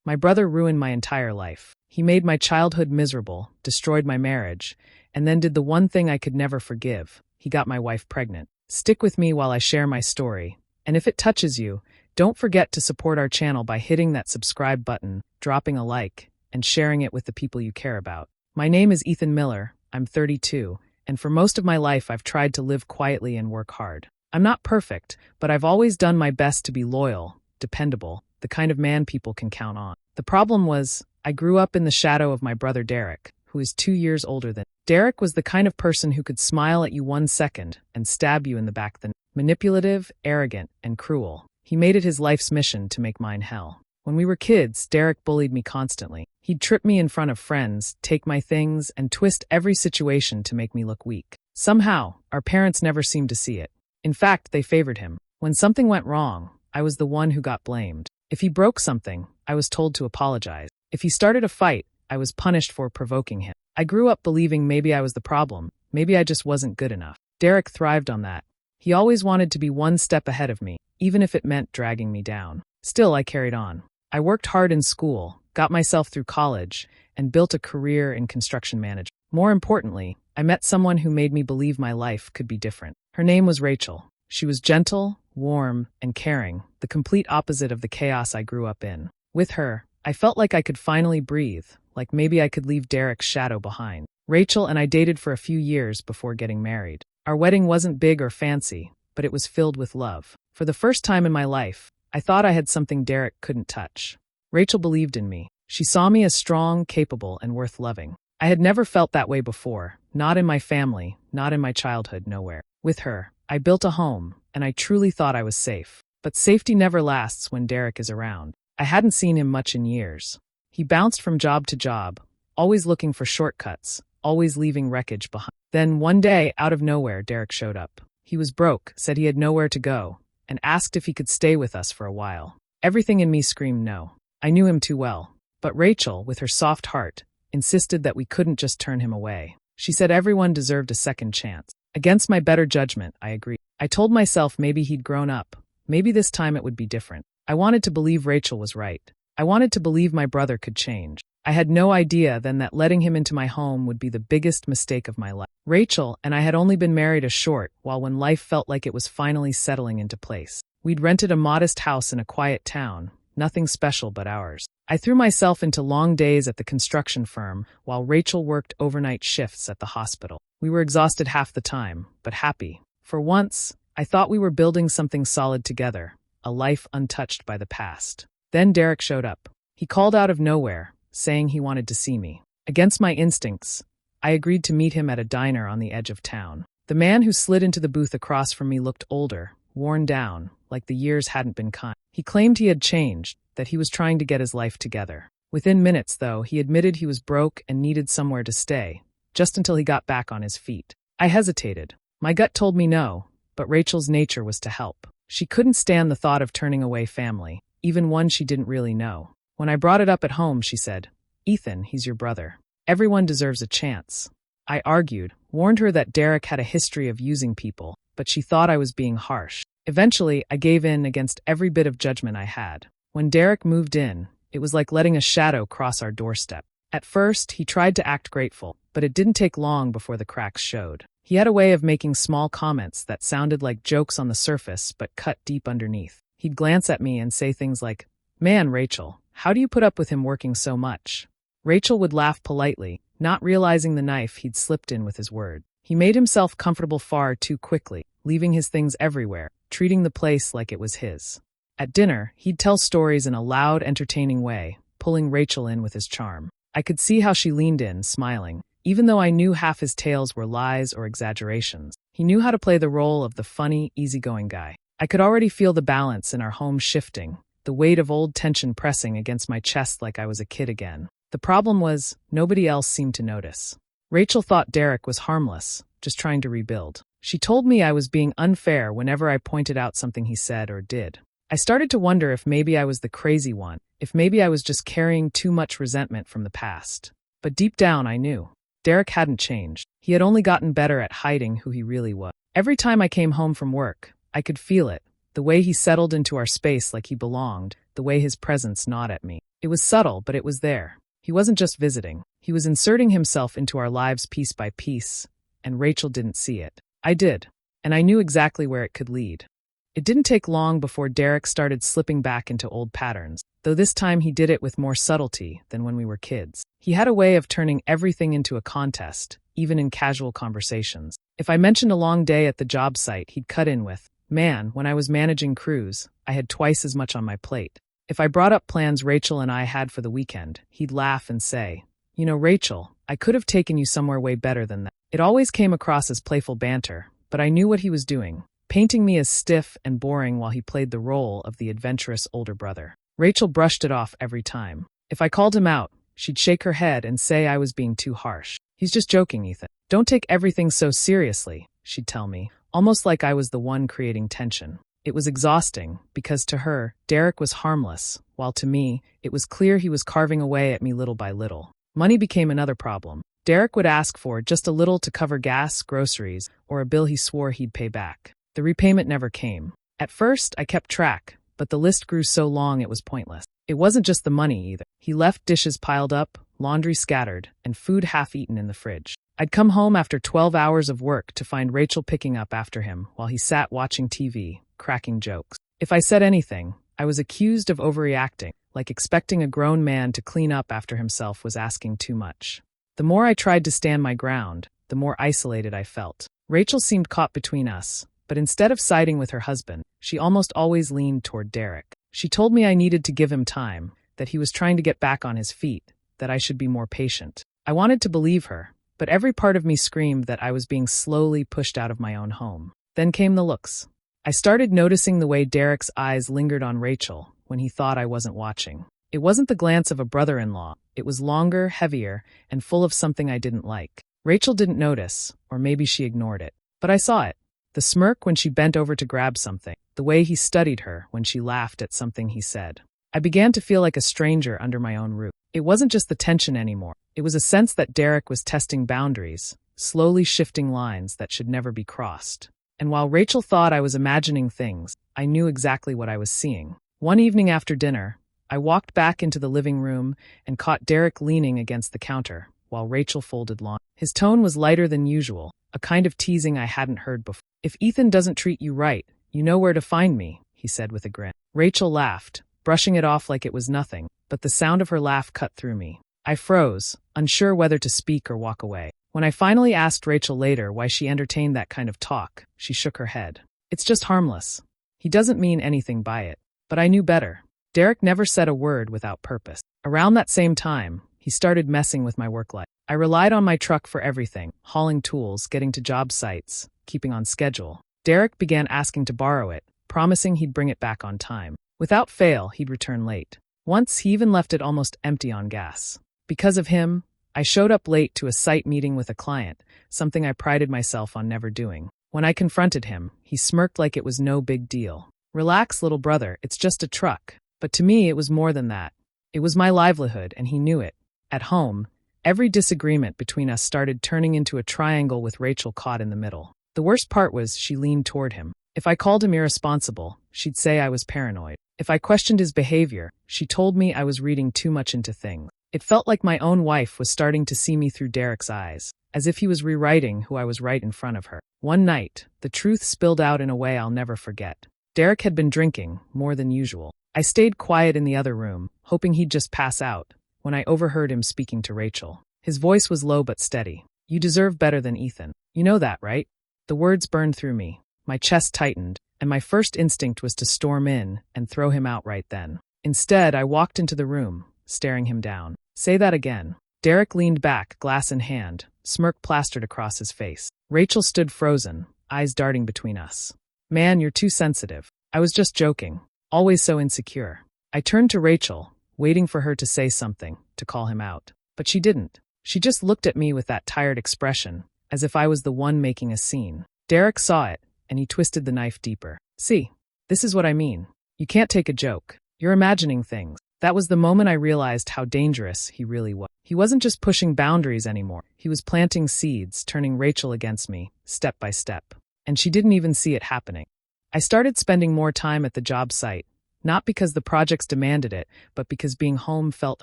My brother ruined my entire life. He made my childhood miserable, destroyed my marriage, and then did the one thing I could never forgive. He got my wife pregnant. Stick with me while I share my story. And if it touches you, don't forget to support our channel by hitting that subscribe button, dropping a like, and sharing it with the people you care about. My name is Ethan Miller, I'm 32, and for most of my life I've tried to live quietly and work hard. I'm not perfect, but I've always done my best to be loyal, dependable, the kind of man people can count on. The problem was, I grew up in the shadow of my brother Derek, who is 2 years older than me. Derek was the kind of person who could smile at you 1 second and stab you in the back. Manipulative, arrogant, and cruel. He made it his life's mission to make mine hell. When we were kids, Derek bullied me constantly. He'd trip me in front of friends, take my things, and twist every situation to make me look weak. Somehow, our parents never seemed to see it. In fact, they favored him. When something went wrong, I was the one who got blamed. If he broke something, I was told to apologize. If he started a fight, I was punished for provoking him. I grew up believing maybe I was the problem, maybe I just wasn't good enough. Derek thrived on that. He always wanted to be 1 step ahead of me, even if it meant dragging me down. Still, I carried on. I worked hard in school, got myself through college, and built a career in construction management. More importantly, I met someone who made me believe my life could be different. Her name was Rachel. She was gentle, warm, and caring, the complete opposite of the chaos I grew up in. With her, I felt like I could finally breathe, like maybe I could leave Derek's shadow behind. Rachel and I dated for a few years before getting married. Our wedding wasn't big or fancy, but it was filled with love. For the first time in my life, I thought I had something Derek couldn't touch. Rachel believed in me. She saw me as strong, capable, and worth loving. I had never felt that way before, not in my family, not in my childhood, nowhere. With her, I built a home, and I truly thought I was safe. But safety never lasts when Derek is around. I hadn't seen him much in years. He bounced from job to job, always looking for shortcuts, always leaving wreckage behind. Then one day, out of nowhere, Derek showed up. He was broke, said he had nowhere to go, and asked if he could stay with us for a while. Everything in me screamed no. I knew him too well. But Rachel, with her soft heart, insisted that we couldn't just turn him away. She said everyone deserved a second chance. Against my better judgment, I agreed. I told myself maybe he'd grown up. Maybe this time it would be different. I wanted to believe Rachel was right. I wanted to believe my brother could change. I had no idea then that letting him into my home would be the biggest mistake of my life. Rachel and I had only been married a short while when life felt like it was finally settling into place. We'd rented a modest house in a quiet town, nothing special but ours. I threw myself into long days at the construction firm while Rachel worked overnight shifts at the hospital. We were exhausted half the time, but happy. For once, I thought we were building something solid together, a life untouched by the past. Then Derek showed up. He called out of nowhere, saying he wanted to see me. Against my instincts, I agreed to meet him at a diner on the edge of town. The man who slid into the booth across from me looked older, worn down, like the years hadn't been kind. He claimed he had changed, that he was trying to get his life together. Within minutes, though, he admitted he was broke and needed somewhere to stay, just until he got back on his feet. I hesitated. My gut told me no, but Rachel's nature was to help. She couldn't stand the thought of turning away family, even one she didn't really know. When I brought it up at home, she said, "Ethan, he's your brother. Everyone deserves a chance." I argued, warned her that Derek had a history of using people, but she thought I was being harsh. Eventually, I gave in against every bit of judgment I had. When Derek moved in, it was like letting a shadow cross our doorstep. At first, he tried to act grateful, but it didn't take long before the cracks showed. He had a way of making small comments that sounded like jokes on the surface but cut deep underneath. He'd glance at me and say things like, "Man, Rachel, how do you put up with him working so much?" Rachel would laugh politely, not realizing the knife he'd slipped in with his word. He made himself comfortable far too quickly, leaving his things everywhere, treating the place like it was his. At dinner, he'd tell stories in a loud, entertaining way, pulling Rachel in with his charm. I could see how she leaned in, smiling, even though I knew half his tales were lies or exaggerations. He knew how to play the role of the funny, easygoing guy. I could already feel the balance in our home shifting, the weight of old tension pressing against my chest like I was a kid again. The problem was, nobody else seemed to notice. Rachel thought Derek was harmless, just trying to rebuild. She told me I was being unfair whenever I pointed out something he said or did. I started to wonder if maybe I was the crazy one, if maybe I was just carrying too much resentment from the past. But deep down I knew. Derek hadn't changed. He had only gotten better at hiding who he really was. Every time I came home from work, I could feel it, the way he settled into our space like he belonged, the way his presence gnawed at me. It was subtle, but it was there. He wasn't just visiting. He was inserting himself into our lives piece by piece, and Rachel didn't see it. I did, and I knew exactly where it could lead. It didn't take long before Derek started slipping back into old patterns, though this time he did it with more subtlety than when we were kids. He had a way of turning everything into a contest, even in casual conversations. If I mentioned a long day at the job site, he'd cut in with, "Man, when I was managing crews, I had twice as much on my plate." If I brought up plans Rachel and I had for the weekend, he'd laugh and say, "You know, Rachel, I could have taken you somewhere way better than that." It always came across as playful banter, but I knew what he was doing, painting me as stiff and boring while he played the role of the adventurous older brother. Rachel brushed it off every time. If I called him out, she'd shake her head and say I was being too harsh. "He's just joking, Ethan. Don't take everything so seriously," she'd tell me, almost like I was the one creating tension. It was exhausting, because to her, Derek was harmless, while to me, it was clear he was carving away at me little by little. Money became another problem. Derek would ask for just a little to cover gas, groceries, or a bill he swore he'd pay back. The repayment never came. At first, I kept track, but the list grew so long it was pointless. It wasn't just the money either. He left dishes piled up, laundry scattered, and food half-eaten in the fridge. I'd come home after 12 hours of work to find Rachel picking up after him while he sat watching TV, cracking jokes. If I said anything, I was accused of overreacting, like expecting a grown man to clean up after himself was asking too much. The more I tried to stand my ground, the more isolated I felt. Rachel seemed caught between us, but instead of siding with her husband, she almost always leaned toward Derek. She told me I needed to give him time, that he was trying to get back on his feet, that I should be more patient. I wanted to believe her, but every part of me screamed that I was being slowly pushed out of my own home. Then came the looks. I started noticing the way Derek's eyes lingered on Rachel when he thought I wasn't watching. It wasn't the glance of a brother-in-law. It was longer, heavier, and full of something I didn't like. Rachel didn't notice, or maybe she ignored it. But I saw it. The smirk when she bent over to grab something. The way he studied her when she laughed at something he said. I began to feel like a stranger under my own roof. It wasn't just the tension anymore. It was a sense that Derek was testing boundaries, slowly shifting lines that should never be crossed. And while Rachel thought I was imagining things, I knew exactly what I was seeing. One evening after dinner, I walked back into the living room and caught Derek leaning against the counter, while Rachel folded laundry. His tone was lighter than usual, a kind of teasing I hadn't heard before. "If Ethan doesn't treat you right, you know where to find me," he said with a grin. Rachel laughed, brushing it off like it was nothing, but the sound of her laugh cut through me. I froze, unsure whether to speak or walk away. When I finally asked Rachel later why she entertained that kind of talk, she shook her head. "It's just harmless. He doesn't mean anything by it." But I knew better. Derek never said a word without purpose. Around that same time, he started messing with my work life. I relied on my truck for everything, hauling tools, getting to job sites, keeping on schedule. Derek began asking to borrow it, promising he'd bring it back on time. Without fail, he'd return late. Once, he even left it almost empty on gas. Because of him, I showed up late to a site meeting with a client, something I prided myself on never doing. When I confronted him, he smirked like it was no big deal. "Relax, little brother, it's just a truck." But to me, it was more than that. It was my livelihood, and he knew it. At home, every disagreement between us started turning into a triangle with Rachel caught in the middle. The worst part was she leaned toward him. If I called him irresponsible, she'd say I was paranoid. If I questioned his behavior, she told me I was reading too much into things. It felt like my own wife was starting to see me through Derek's eyes, as if he was rewriting who I was right in front of her. One night, the truth spilled out in a way I'll never forget. Derek had been drinking, more than usual. I stayed quiet in the other room, hoping he'd just pass out, when I overheard him speaking to Rachel. His voice was low but steady. "You deserve better than Ethan. You know that, right?" The words burned through me. My chest tightened, and my first instinct was to storm in and throw him out right then. Instead, I walked into the room, staring him down. "Say that again." Derek leaned back, glass in hand, smirk plastered across his face. Rachel stood frozen, eyes darting between us. "Man, you're too sensitive." I was just joking. Always so insecure. I turned to Rachel, waiting for her to say something, to call him out. But she didn't. She just looked at me with that tired expression, as if I was the one making a scene. Derek saw it, and he twisted the knife deeper. "See, this is what I mean. You can't take a joke. You're imagining things." That was the moment I realized how dangerous he really was. He wasn't just pushing boundaries anymore. He was planting seeds, turning Rachel against me, step by step. And she didn't even see it happening. I started spending more time at the job site, Not because the projects demanded it, but because being home felt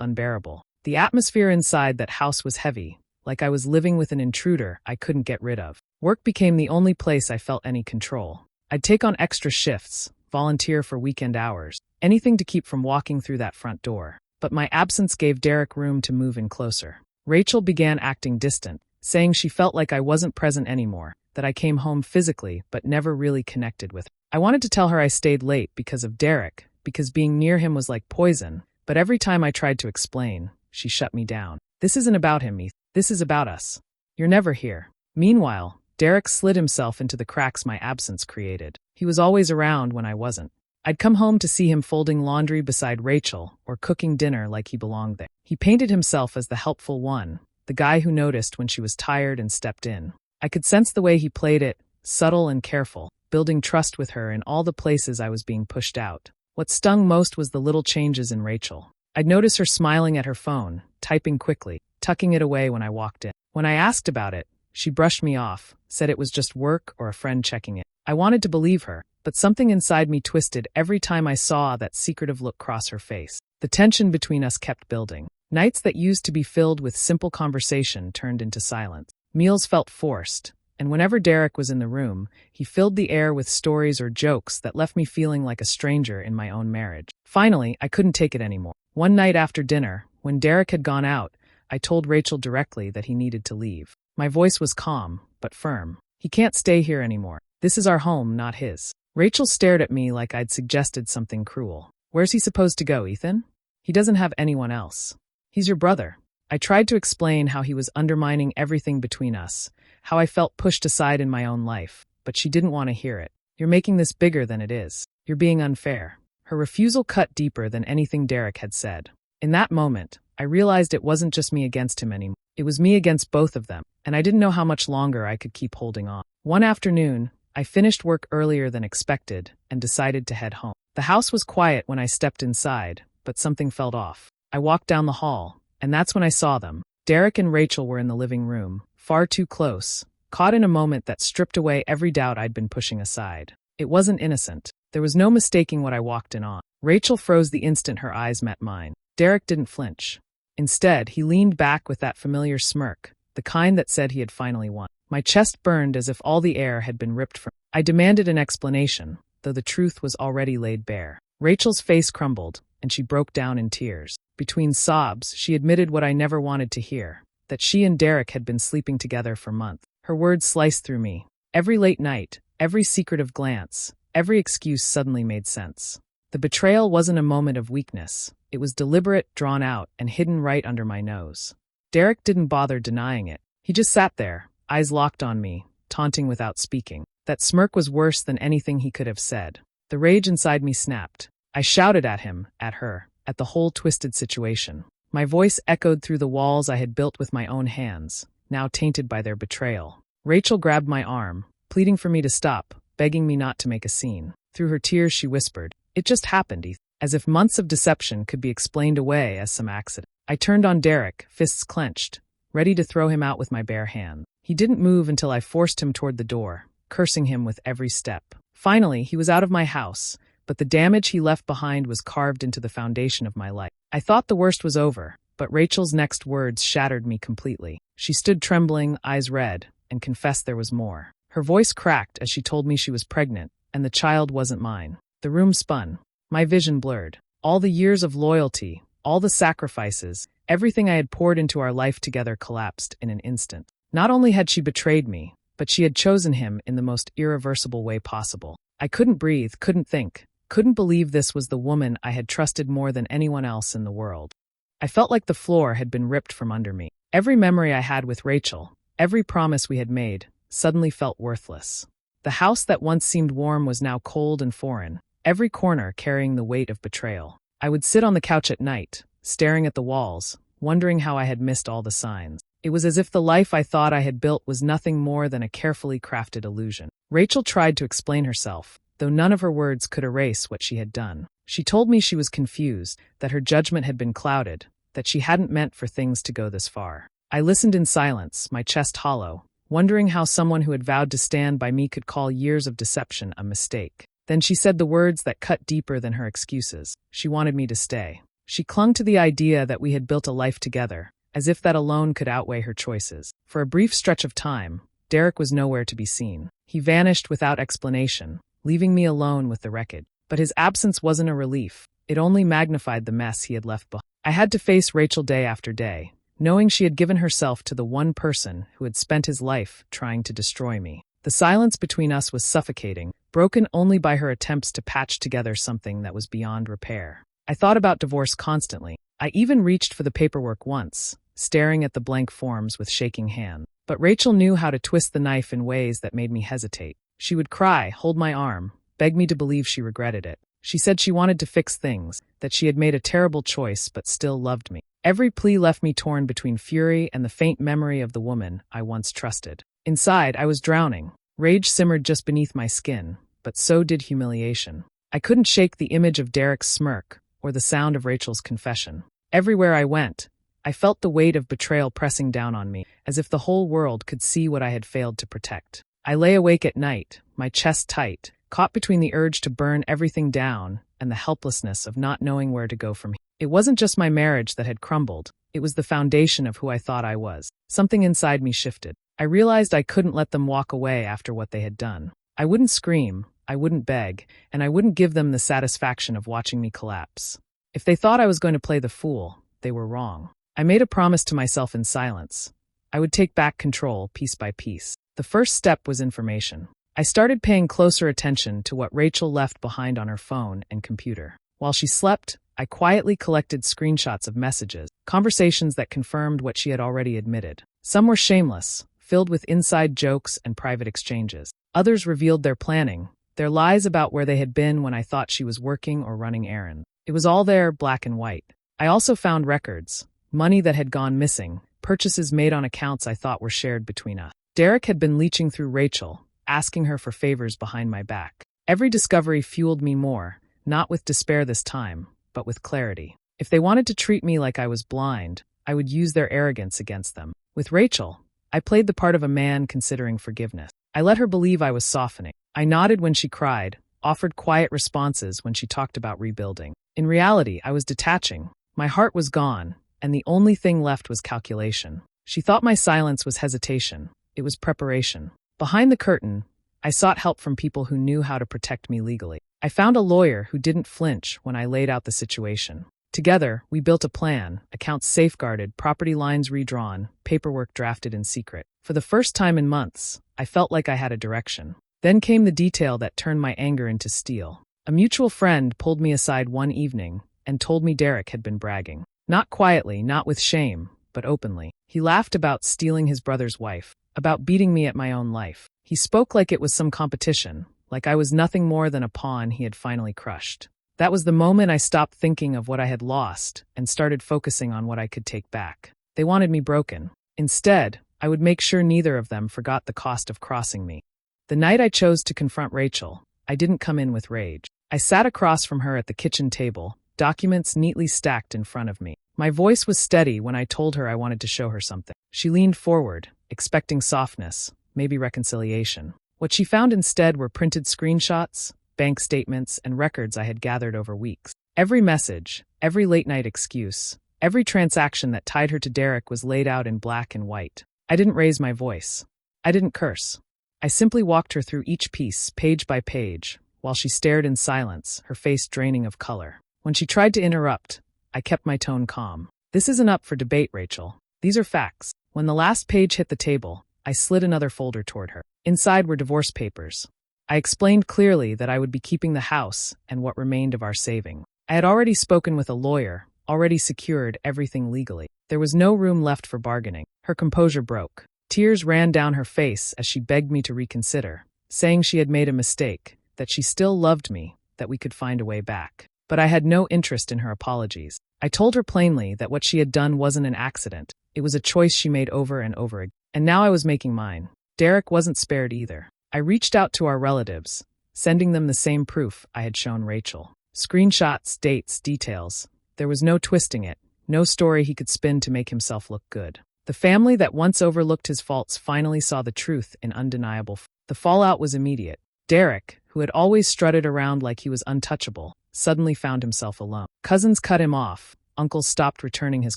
unbearable. The atmosphere inside that house was heavy, like I was living with an intruder I couldn't get rid of. Work became the only place I felt any control. I'd take on extra shifts, volunteer for weekend hours, anything to keep from walking through that front door. But my absence gave Derek room to move in closer. Rachel began acting distant, saying she felt like I wasn't present anymore, that I came home physically but never really connected with her. I wanted to tell her I stayed late because of Derek, because being near him was like poison, but every time I tried to explain, she shut me down. This isn't about him, Ethan. This is about us. You're never here. Meanwhile, Derek slid himself into the cracks my absence created. He was always around when I wasn't. I'd come home to see him folding laundry beside Rachel or cooking dinner like he belonged there. He painted himself as the helpful one, the guy who noticed when she was tired and stepped in. I could sense the way he played it, subtle and careful, building trust with her in all the places I was being pushed out. What stung most was the little changes in Rachel. I'd notice her smiling at her phone, typing quickly, tucking it away when I walked in. When I asked about it, she brushed me off, said it was just work or a friend checking it. I wanted to believe her, but something inside me twisted every time I saw that secretive look cross her face. The tension between us kept building. Nights that used to be filled with simple conversation turned into silence. Meals felt forced, and whenever Derek was in the room, he filled the air with stories or jokes that left me feeling like a stranger in my own marriage. Finally, I couldn't take it anymore. One night after dinner, when Derek had gone out, I told Rachel directly that he needed to leave. My voice was calm, but firm. He can't stay here anymore. This is our home, not his. Rachel stared at me like I'd suggested something cruel. Where's he supposed to go, Ethan? He doesn't have anyone else. He's your brother. I tried to explain how he was undermining everything between us, how I felt pushed aside in my own life, but she didn't want to hear it. You're making this bigger than it is. You're being unfair. Her refusal cut deeper than anything Derek had said. In that moment, I realized it wasn't just me against him anymore. It was me against both of them, and I didn't know how much longer I could keep holding on. One afternoon, I finished work earlier than expected and decided to head home. The house was quiet when I stepped inside, but something felt off. I walked down the hall, and that's when I saw them. Derek and Rachel were in the living room, far too close, caught in a moment that stripped away every doubt I'd been pushing aside. It wasn't innocent. There was no mistaking what I walked in on. Rachel froze the instant her eyes met mine. Derek didn't flinch. Instead, he leaned back with that familiar smirk, the kind that said he had finally won. My chest burned as if all the air had been ripped from me. I demanded an explanation, though the truth was already laid bare. Rachel's face crumbled, and she broke down in tears. Between sobs, she admitted what I never wanted to hear, that she and Derek had been sleeping together for months. Her words sliced through me. Every late night, every secretive glance, every excuse suddenly made sense. The betrayal wasn't a moment of weakness. It was deliberate, drawn out, and hidden right under my nose. Derek didn't bother denying it. He just sat there, eyes locked on me, taunting without speaking. That smirk was worse than anything he could have said. The rage inside me snapped. I shouted at him, at her, at the whole twisted situation. My voice echoed through the walls I had built with my own hands, now tainted by their betrayal. Rachel grabbed my arm, pleading for me to stop, begging me not to make a scene. Through her tears she whispered, "It just happened, Ethan," as if months of deception could be explained away as some accident. I turned on Derek, fists clenched, ready to throw him out with my bare hand. He didn't move until I forced him toward the door, cursing him with every step. Finally, he was out of my house, but the damage he left behind was carved into the foundation of my life. I thought the worst was over, but Rachel's next words shattered me completely. She stood trembling, eyes red, and confessed there was more. Her voice cracked as she told me she was pregnant, and the child wasn't mine. The room spun. My vision blurred. All the years of loyalty, all the sacrifices, everything I had poured into our life together collapsed in an instant. Not only had she betrayed me, but she had chosen him in the most irreversible way possible. I couldn't breathe, couldn't think, couldn't believe this was the woman I had trusted more than anyone else in the world. I felt like the floor had been ripped from under me. Every memory I had with Rachel, every promise we had made, suddenly felt worthless. The house that once seemed warm was now cold and foreign, every corner carrying the weight of betrayal. I would sit on the couch at night, staring at the walls, wondering how I had missed all the signs. It was as if the life I thought I had built was nothing more than a carefully crafted illusion. Rachel tried to explain herself, though none of her words could erase what she had done. She told me she was confused, that her judgment had been clouded, that she hadn't meant for things to go this far. I listened in silence, my chest hollow, wondering how someone who had vowed to stand by me could call years of deception a mistake. Then she said the words that cut deeper than her excuses. She wanted me to stay. She clung to the idea that we had built a life together, as if that alone could outweigh her choices. For a brief stretch of time, Derek was nowhere to be seen. He vanished without explanation, leaving me alone with the wreckage. But his absence wasn't a relief. It only magnified the mess he had left behind. I had to face Rachel day after day, knowing she had given herself to the one person who had spent his life trying to destroy me. The silence between us was suffocating, broken only by her attempts to patch together something that was beyond repair. I thought about divorce constantly. I even reached for the paperwork once, staring at the blank forms with shaking hand. But Rachel knew how to twist the knife in ways that made me hesitate. She would cry, hold my arm, beg me to believe she regretted it. She said she wanted to fix things, that she had made a terrible choice but still loved me. Every plea left me torn between fury and the faint memory of the woman I once trusted. Inside, I was drowning. Rage simmered just beneath my skin, but so did humiliation. I couldn't shake the image of Derek's smirk or the sound of Rachel's confession. Everywhere I went, I felt the weight of betrayal pressing down on me, as if the whole world could see what I had failed to protect. I lay awake at night, my chest tight, caught between the urge to burn everything down and the helplessness of not knowing where to go from here. It wasn't just my marriage that had crumbled, it was the foundation of who I thought I was. Something inside me shifted. I realized I couldn't let them walk away after what they had done. I wouldn't scream, I wouldn't beg, and I wouldn't give them the satisfaction of watching me collapse. If they thought I was going to play the fool, they were wrong. I made a promise to myself in silence. I would take back control piece by piece. The first step was information. I started paying closer attention to what Rachel left behind on her phone and computer. While she slept, I quietly collected screenshots of messages, conversations that confirmed what she had already admitted. Some were shameless, filled with inside jokes and private exchanges. Others revealed their planning, their lies about where they had been when I thought she was working or running errands. It was all there, black and white. I also found records, money that had gone missing, purchases made on accounts I thought were shared between us. Derek had been leeching through Rachel, asking her for favors behind my back. Every discovery fueled me more, not with despair this time, but with clarity. If they wanted to treat me like I was blind, I would use their arrogance against them. With Rachel, I played the part of a man considering forgiveness. I let her believe I was softening. I nodded when she cried, offered quiet responses when she talked about rebuilding. In reality, I was detaching. My heart was gone, and the only thing left was calculation. She thought my silence was hesitation. It was preparation. Behind the curtain, I sought help from people who knew how to protect me legally. I found a lawyer who didn't flinch when I laid out the situation. Together, we built a plan, accounts safeguarded, property lines redrawn, paperwork drafted in secret. For the first time in months, I felt like I had a direction. Then came the detail that turned my anger into steel. A mutual friend pulled me aside one evening and told me Derek had been bragging. Not quietly, not with shame, but openly. He laughed about stealing his brother's wife, about beating me at my own life. He spoke like it was some competition, like I was nothing more than a pawn he had finally crushed. That was the moment I stopped thinking of what I had lost and started focusing on what I could take back. They wanted me broken. Instead, I would make sure neither of them forgot the cost of crossing me. The night I chose to confront Rachel, I didn't come in with rage. I sat across from her at the kitchen table, documents neatly stacked in front of me. My voice was steady when I told her I wanted to show her something. She leaned forward, expecting softness, maybe reconciliation. What she found instead were printed screenshots, bank statements, and records I had gathered over weeks. Every message, every late-night excuse, every transaction that tied her to Derek was laid out in black and white. I didn't raise my voice. I didn't curse. I simply walked her through each piece, page by page, while she stared in silence, her face draining of color. When she tried to interrupt, I kept my tone calm. This isn't up for debate, Rachel. These are facts. When the last page hit the table, I slid another folder toward her. Inside were divorce papers. I explained clearly that I would be keeping the house and what remained of our saving. I had already spoken with a lawyer, already secured everything legally. There was no room left for bargaining. Her composure broke. Tears ran down her face as she begged me to reconsider, saying she had made a mistake, that she still loved me, that we could find a way back. But I had no interest in her apologies. I told her plainly that what she had done wasn't an accident. It was a choice she made over and over again. And now I was making mine. Derek wasn't spared either. I reached out to our relatives, sending them the same proof I had shown Rachel. Screenshots, dates, details. There was no twisting it, no story he could spin to make himself look good. The family that once overlooked his faults finally saw the truth in undeniable. The fallout was immediate. Derek, who had always strutted around like he was untouchable, suddenly found himself alone. Cousins cut him off, uncles stopped returning his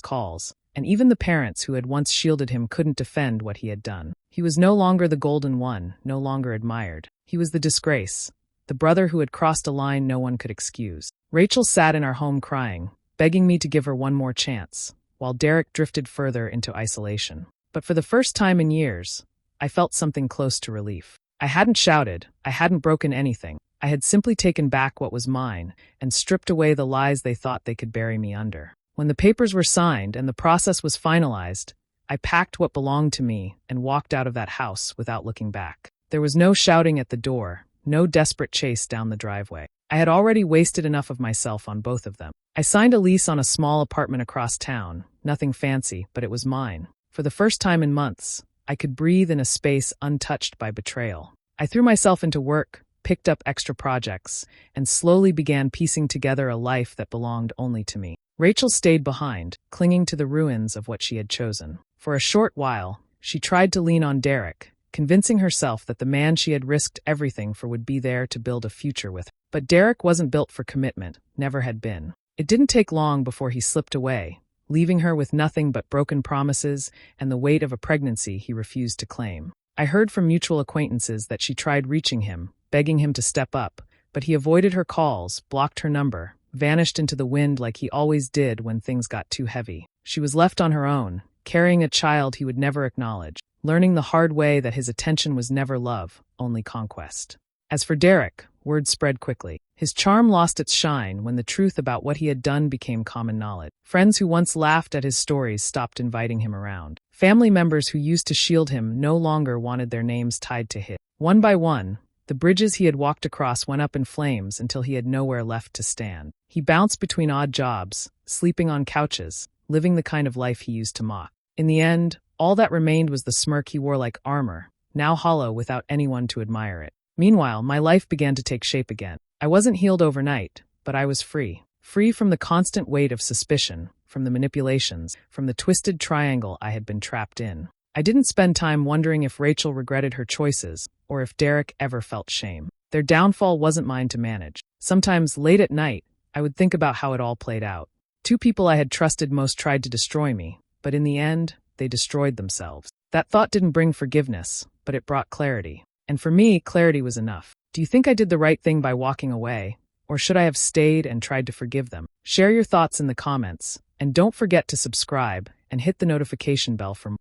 calls, and even the parents who had once shielded him couldn't defend what he had done. He was no longer the golden one, no longer admired. He was the disgrace, the brother who had crossed a line no one could excuse. Rachel sat in our home crying, begging me to give her one more chance, while Derek drifted further into isolation. But for the first time in years, I felt something close to relief. I hadn't shouted, I hadn't broken anything. I had simply taken back what was mine and stripped away the lies they thought they could bury me under. When the papers were signed and the process was finalized, I packed what belonged to me and walked out of that house without looking back. There was no shouting at the door, no desperate chase down the driveway. I had already wasted enough of myself on both of them. I signed a lease on a small apartment across town, nothing fancy, but it was mine. For the first time in months, I could breathe in a space untouched by betrayal. I threw myself into work, picked up extra projects, and slowly began piecing together a life that belonged only to me. Rachel stayed behind, clinging to the ruins of what she had chosen. For a short while, she tried to lean on Derek, convincing herself that the man she had risked everything for would be there to build a future with her. But Derek wasn't built for commitment, never had been. It didn't take long before he slipped away, leaving her with nothing but broken promises and the weight of a pregnancy he refused to claim. I heard from mutual acquaintances that she tried reaching him, begging him to step up, but he avoided her calls, blocked her number, vanished into the wind like he always did when things got too heavy. She was left on her own, carrying a child he would never acknowledge, learning the hard way that his attention was never love, only conquest. As for Derek, word spread quickly. His charm lost its shine when the truth about what he had done became common knowledge. Friends who once laughed at his stories stopped inviting him around. Family members who used to shield him no longer wanted their names tied to his. One by one, the bridges he had walked across went up in flames until he had nowhere left to stand. He bounced between odd jobs, sleeping on couches, living the kind of life he used to mock. In the end, all that remained was the smirk he wore like armor, now hollow without anyone to admire it. Meanwhile, my life began to take shape again. I wasn't healed overnight, but I was free. Free from the constant weight of suspicion, from the manipulations, from the twisted triangle I had been trapped in. I didn't spend time wondering if Rachel regretted her choices, or if Derek ever felt shame. Their downfall wasn't mine to manage. Sometimes, late at night, I would think about how it all played out. Two people I had trusted most tried to destroy me, but in the end, they destroyed themselves. That thought didn't bring forgiveness, but it brought clarity. And for me, clarity was enough. Do you think I did the right thing by walking away? Or should I have stayed and tried to forgive them? Share your thoughts in the comments, and don't forget to subscribe and hit the notification bell for more.